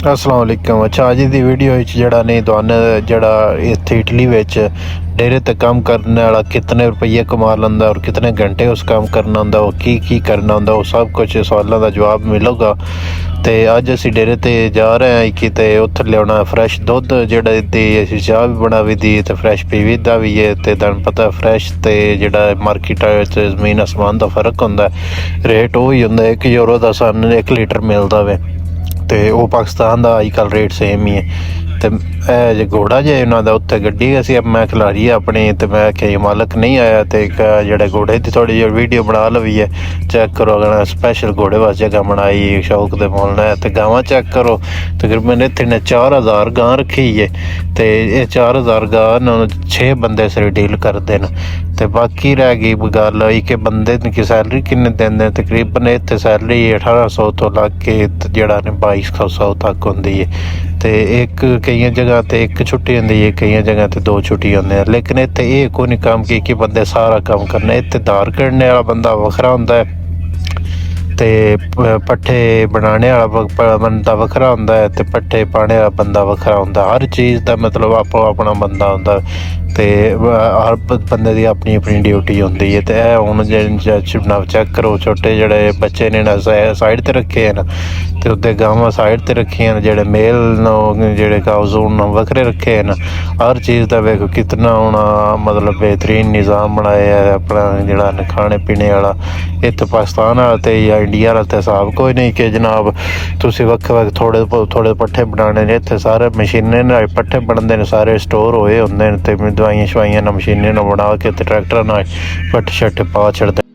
अस्सलाम वालेकुम। अच्छा, अज की वीडियो जड़ा नहीं तुहानू जड़ा इत्थे इटली विच डेरे ते काम करने वाला कितने रुपये कमा लैंदा और कितने घंटे उस काम करना होंदा, वो की करना होंदा, वो सब कुछ सवालों का जवाब मिलेगा। तो अज असी डेरे ते जा रहे हैं कि ते उत्थे लिया फ्रैश दुध जड़ा दी असी चाह भी बना भी दी ते फ्रैश पीवी दा भी है। तो तुहानू पता फ्रैश ते जड़ा मार्केट जमीन आसमान का फर्क होंदा है। रेट वही होंदा 1 यूरो का सानू 1 लीटर मिलता वे, तो वो पाकिस्तान का अजकल रेट सेम ही है। तो जो घोड़ा जे उन्होंने उत्थे गड्डी असी मैं खिलारी है अपनी, तो मैं कि मालक नहीं आया तो जड़े घोड़े की थोड़ी जी वीडियो बना लवी है। चेक करो, अगर स्पैशल घोड़े वास्ते जगह बनाई शौक दे मोल ने। तो गावां चेक करो, तकरीबन इतने ने 4000 गां रखी है। तो ये 4000 गां 6 बंदे सिर डील करते हैं। तो बाकी रह गई गल कि बंदे की सैलरी किन्ने देंदे, तकरीबन इतने सैलरी 1800 तो लग के जड़ा ने 2200 तक होंगी है। तो एक कई जगह तो एक छुट्टी होंगी है, कई जगह तो 2 छुट्टी होंगे हैं। लेकिन इतने ये कोई नहीं काम कि बंदे सारा काम करना। इतने दार कढ़ने वाला बंदा वखरा होंदा है, तो पट्ठे बनाने वाला बंदा वखरा होंदा है, तो पट्ठे पाने वाला बंदा वखरा होंदा। हर चीज़ का मतलब आपो अपना बंदा होंदा। तो हर बंदे की अपनी अपनी ड्यूटी होंदी है। तो यह हूँ चेक करो, छोटे जड़े बच्चे ने ना साइड ते रखे हैं, तो उत्ते गावां साइड ते रखी हैं, जेडे मेल न जेडे काउज़ वखरे रखे हैं। हर चीज़ का वेखो कितना होना मतलब बेहतरीन निज़ाम बनाया है अपना जड़ा खाने पीने वाला। इत्थे पाकिस्तान वाला ते या इंडिया वाला ते हिसाब कोई नहीं कि जनाब तुसी वक् वक् थोड़े पट्ठे बनाने ने। इत्थे सारे मशीनें ने पट्ठे बनते हैं, सारे स्टोर होए होंदे ने, ते दवाइयां शवाइयां ना मशीनें ना बना के ट्रैक्टर ना पट्ठे शट्ठे पा छड़दे।